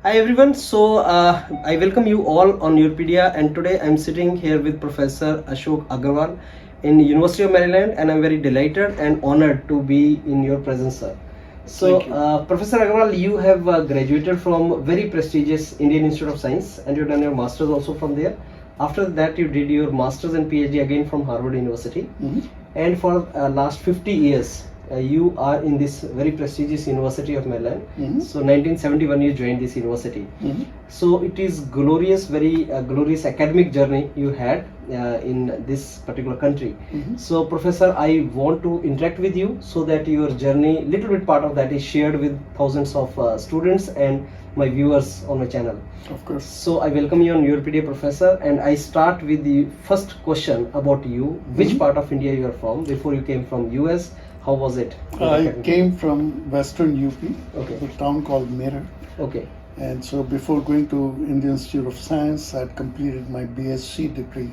Hi everyone, I welcome you all on YourPedia, and today I'm sitting here with Professor Ashok Agrawala in University of Maryland, and I'm very delighted and honored to be in your presence, sir. Professor Agrawala, you have graduated from very prestigious Indian Institute of Science, and you've done your masters also from there. After that, you did your masters and PhD again from Harvard University, and for last 50 years. You are in this very prestigious University of Maryland. So 1971 you joined this university. So it is glorious, very glorious academic journey you had in this particular country. So Professor, I want to interact with you so that your journey, little bit part of that is shared with thousands of students and my viewers on my channel. Of course. So I welcome you on YourPedia, Professor, and I start with the first question about you. Which part of India you are from before you came from US? How was it? I came from Western UP, Okay. a town called Meerut. Okay. And so before going to Indian Institute of Science, I had completed my BSc degree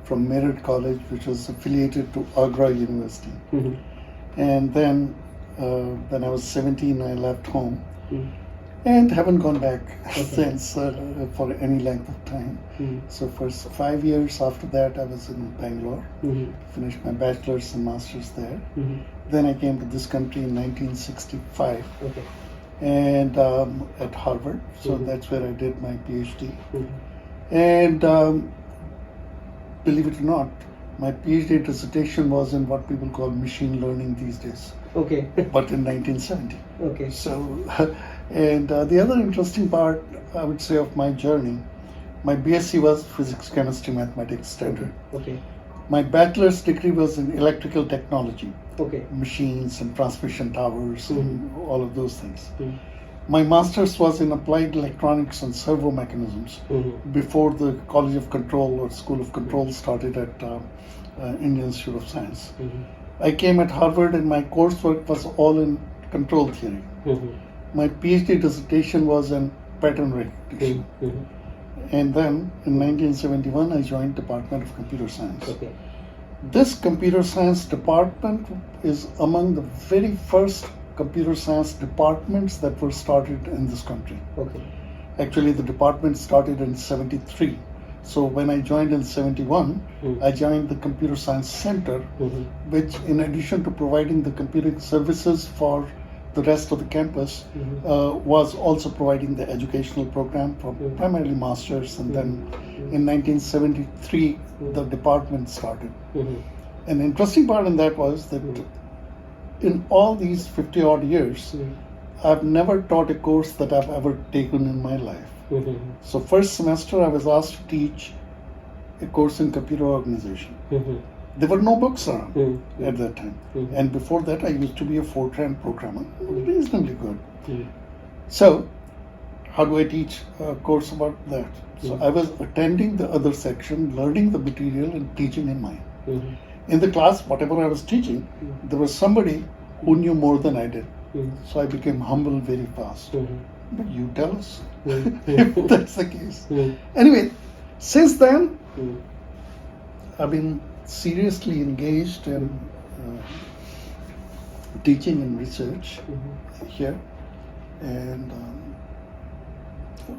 from Meerut College, which was affiliated to Agra University. And then when I was 17, I left home and haven't gone back since for any length of time. So for 5 years after that, I was in Bangalore, finished my bachelor's and master's there. Then I came to this country in 1965 and at Harvard. So that's where I did my PhD. And believe it or not, my PhD dissertation was in what people call machine learning these days. Okay. But in 1970. Okay. So, and the other interesting part, I would say, of my journey, my BSc was physics, chemistry, mathematics standard. Okay. My bachelor's degree was in electrical technology, Okay. machines and transmission towers and all of those things. My master's was in applied electronics and servo mechanisms before the College of Control or School of Control started at Indian Institute of Science. I came at Harvard and my coursework was all in control theory. My PhD dissertation was in pattern recognition. And then in 1971, I joined Department of Computer Science. Okay. This computer science department is among the very first computer science departments that were started in this country. Okay. Actually, the department started in 73. So when I joined in 71, I joined the Computer Science Center, which in addition to providing the computing services for the rest of the campus, was also providing the educational program for primarily masters. And then in 1973, the department started. An interesting part in that was that in all these 50 odd years, I've never taught a course that I've ever taken in my life. So first semester I was asked to teach a course in computer organization. There were no books around at that time. And before that I used to be a Fortran programmer, reasonably good. So how do I teach a course about that? So I was attending the other section, learning the material and teaching in mine. In the class, whatever I was teaching, there was somebody who knew more than I did. So I became humble very fast. But you tell us if that's the case. Anyway, since then, I've been seriously engaged in teaching and research here. And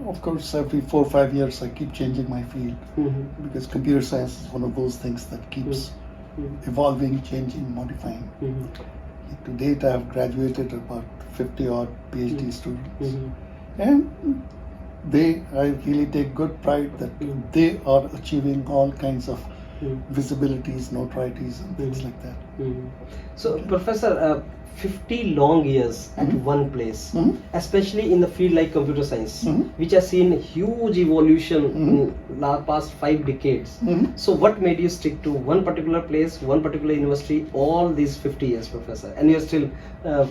of course, every 4 or 5 years, I keep changing my field because computer science is one of those things that keeps evolving, changing, modifying. To date, I have graduated about 50 odd PhD students. And I really take good pride that they are achieving all kinds of visibilities, notorieties, and things like that. So, Professor, 50 long years at one place, especially in the field like computer science, which has seen huge evolution in the past 5 decades. So, what made you stick to one particular place, one particular university, all these 50 years, Professor? And you're still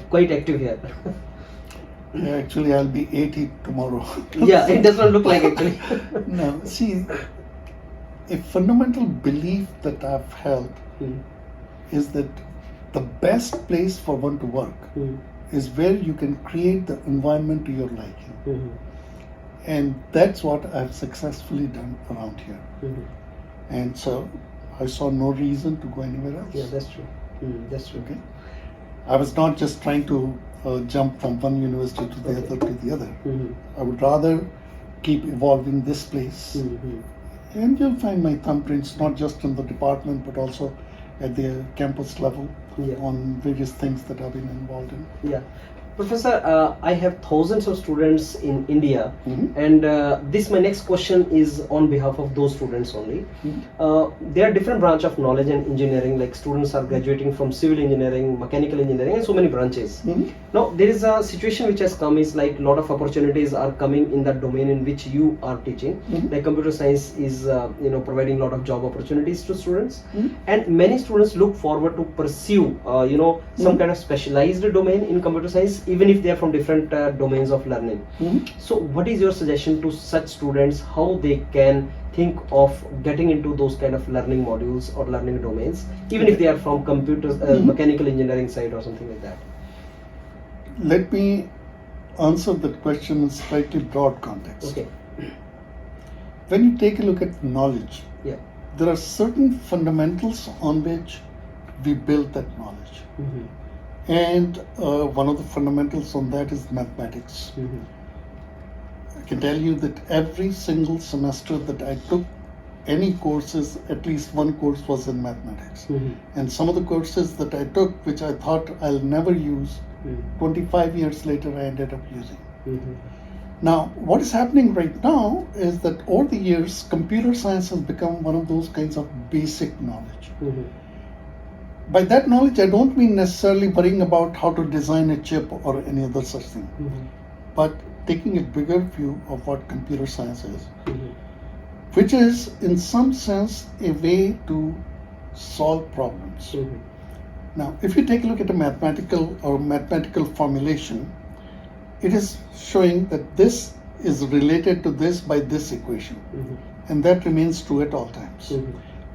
quite active here. Actually, I'll be 80 tomorrow. Yeah, it does not look like actually. No, see, a fundamental belief that I've held is that the best place for one to work is where you can create the environment to your liking. And that's what I've successfully done around here. And so I saw no reason to go anywhere else. Yeah, that's true. That's true. Okay. I was not just trying to jump from one university to the other to the other. I would rather keep evolving this place. And you'll find my thumbprints not just in the department but also at the campus level on various things that I've been involved in. Yeah. Professor, I have thousands of students in India, and this my next question is on behalf of those students only. There are different branch of knowledge and engineering, like students are graduating from civil engineering, mechanical engineering, and so many branches. Now there is a situation which has come is like a lot of opportunities are coming in that domain in which you are teaching. Like computer science is providing a lot of job opportunities to students, and many students look forward to pursue some kind of specialized domain in computer science, even if they are from different domains of learning. So what is your suggestion to such students, how they can think of getting into those kind of learning modules or learning domains, even if they are from computers, mechanical engineering side or something like that? Let me answer that question in slightly broad context. Okay. When you take a look at knowledge, there are certain fundamentals on which we build that knowledge. And one of the fundamentals on that is mathematics. I can tell you that every single semester that I took any courses, at least one course was in mathematics. And some of the courses that I took, which I thought I'll never use, 25 years later I ended up using. Now, what is happening right now is that over the years, computer science has become one of those kinds of basic knowledge. By that knowledge, I don't mean necessarily worrying about how to design a chip or any other such thing, but taking a bigger view of what computer science is, which is in some sense a way to solve problems. Now, if you take a look at a mathematical formulation, it is showing that this is related to this by this equation, and that remains true at all times.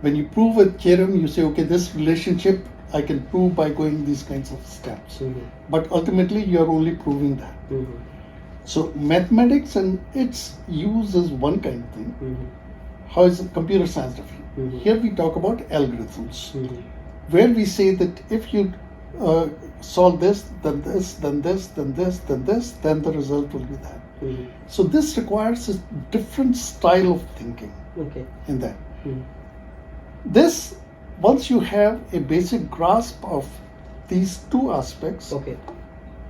When you prove a theorem, you say, okay, this relationship I can prove by going these kinds of steps. But ultimately, you are only proving that. So mathematics and its use is one kind of thing. How is computer science different? Here we talk about algorithms, where we say that if you solve this, then this, then this, then this, then this, then the result will be that. So this requires a different style of thinking in that. This, once you have a basic grasp of these two aspects,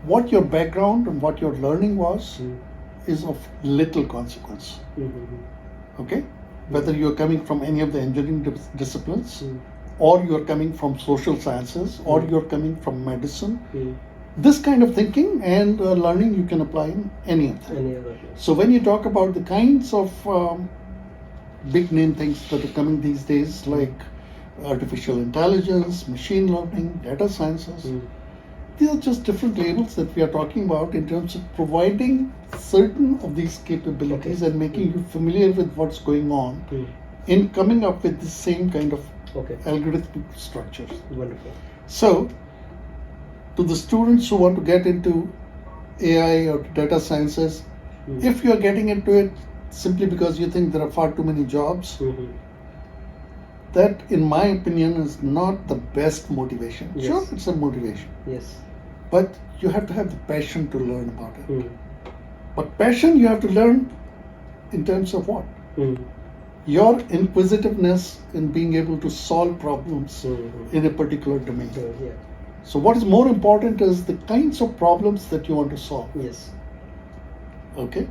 what your background and what your learning was is of little consequence. Okay? Whether you're coming from any of the engineering disciplines, or you're coming from social sciences, or you're coming from medicine, this kind of thinking and learning you can apply in any of them. So when you talk about the kinds of big name things that are coming these days, like artificial intelligence, machine learning, data sciences, these are just different labels that we are talking about in terms of providing certain of these capabilities and making you familiar with what's going on in coming up with the same kind of algorithmic structures. Wonderful. So, to the students who want to get into AI or data sciences, if you are getting into it simply because you think there are far too many jobs, that in my opinion is not the best motivation. Sure, it's a motivation. But you have to have the passion to learn about it. But passion you have to learn in terms of what? Your inquisitiveness in being able to solve problems in a particular domain. So what is more important is the kinds of problems that you want to solve. Okay?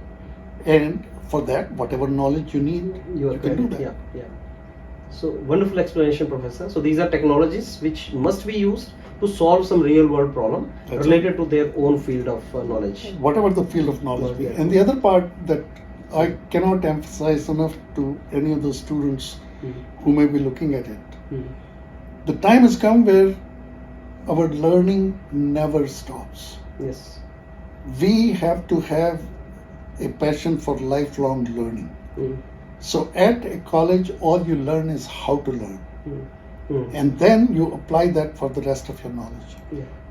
And for that, whatever knowledge you need, you can do that. So wonderful explanation, Professor. So these are technologies which must be used to solve some real world problem related to their own field of knowledge. Whatever the field of knowledge be. And the other part that I cannot emphasize enough to any of the students who may be looking at it. The time has come where our learning never stops. We have to have a passion for lifelong learning. So at a college, all you learn is how to learn. And then you apply that for the rest of your knowledge.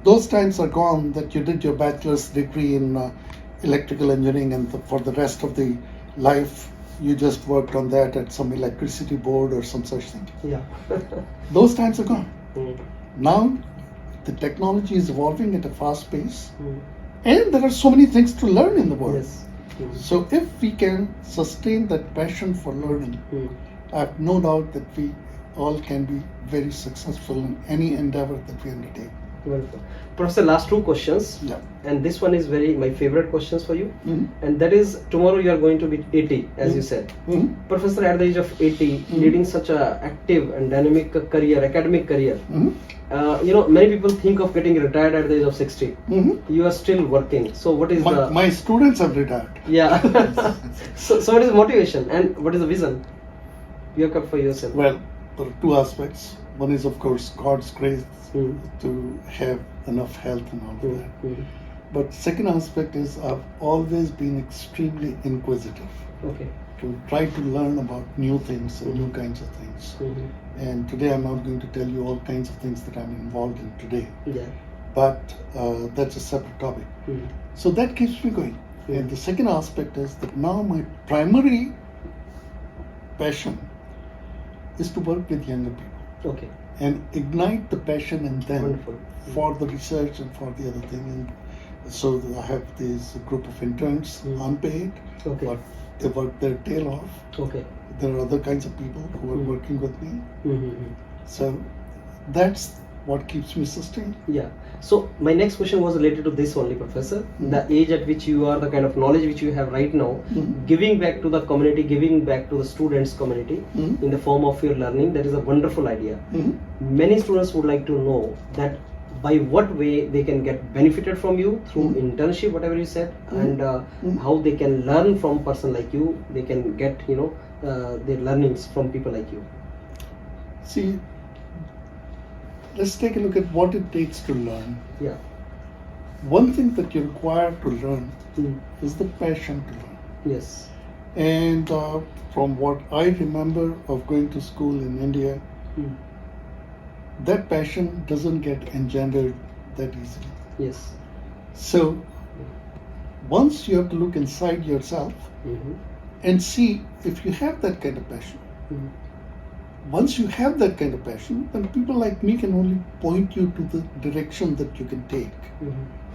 Those times are gone that you did your bachelor's degree in electrical engineering and for the rest of the life you just worked on that at some electricity board or some such thing. Those times are gone. Now the technology is evolving at a fast pace, and there are so many things to learn in the world. Yes. So if we can sustain that passion for learning, I have no doubt that we all can be very successful in any endeavor that we undertake. Wonderful. Professor, last two questions. Yeah. And this one is my favorite questions for you. Mhm. And that is, tomorrow you are going to be 80, as you said. Mhm. Professor, at the age of 80, leading such a active and dynamic career, academic career, Mhm. Many people think of getting retired at the age of 60. Mhm. You are still working. So what is My students have retired. Yeah. so what is the motivation and what is the vision you have kept for yourself? Well, there are two aspects. One is, of course, God's grace to have enough health and all of that. But second aspect is I've always been extremely inquisitive Okay. to try to learn about new things and new kinds of things. And today I'm not going to tell you all kinds of things that I'm involved in today. Yeah. But that's a separate topic. So that keeps me going. And the second aspect is that now my primary passion is to work with younger people Okay. and ignite the passion in them Wonderful. for the research and for the other thing. And so I have this group of interns, unpaid, Okay. but they work their tail off. Okay. There are other kinds of people who are working with me. Mm-hmm. So that's what keeps me sustained. Yeah. So my next question was related to this only, Professor. The age at which you are, the kind of knowledge which you have right now, giving back to the community, giving back to the students' community in the form of your learning, that is a wonderful idea. Many students would like to know that by what way they can get benefited from you through internship, whatever you said, and how they can learn from a person like you. They can get their learnings from people like you. See, let's take a look at what it takes to learn. Yeah. One thing that you require to learn is the passion to learn. Yes. And from what I remember of going to school in India, that passion doesn't get engendered that easily. Yes. So once you have to look inside yourself and see if you have that kind of passion. Once you have that kind of passion, then people like me can only point you to the direction that you can take.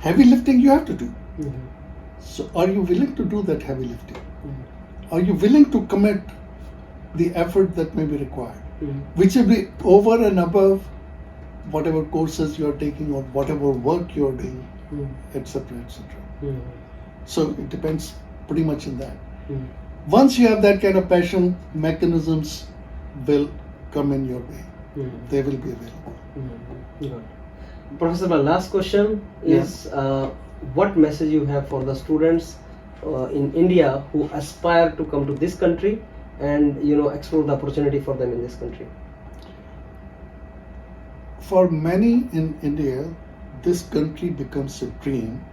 Heavy lifting you have to do. So are you willing to do that heavy lifting? Are you willing to commit the effort that may be required, which will be over and above whatever courses you are taking or whatever work you are doing, etc., etc. So it depends pretty much on that. Once you have that kind of passion, mechanisms will come in your way. They will be available. Yeah. Professor, my last question is what message you have for the students in India who aspire to come to this country and explore the opportunity for them in this country? For many in India, this country becomes a dream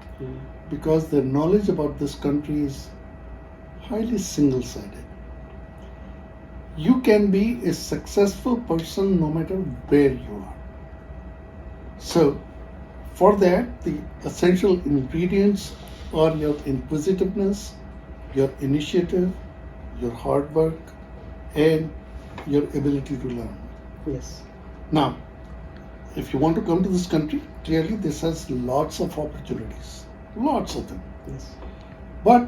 because their knowledge about this country is highly single-sided. You can be a successful person no matter where you are. So, for that, the essential ingredients are your inquisitiveness, your initiative, your hard work, and your ability to learn. Yes. Now, if you want to come to this country, clearly this has lots of opportunities, lots of them. Yes. But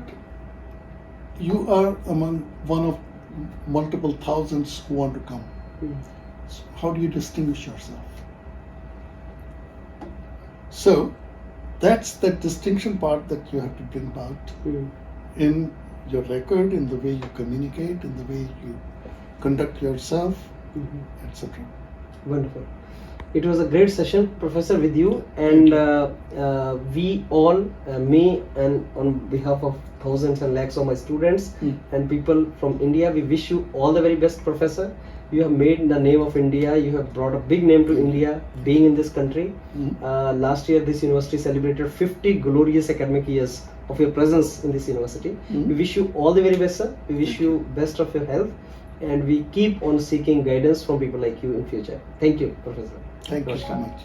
you are among one of multiple thousands who want to come. So how do you distinguish yourself? So that's the distinction part that you have to bring about in your record, in the way you communicate, in the way you conduct yourself, etc. Wonderful. It was a great session, Professor, with you, and we all, me and on behalf of thousands and lakhs of my students and people from India, we wish you all the very best, Professor. You have made the name of India, you have brought a big name to India, being in this country. Last year, this university celebrated 50 glorious academic years of your presence in this university. We wish you all the very best, sir. We wish you best of your health, and we keep on seeking guidance from people like you in future. Thank you, Professor. Thank you so much.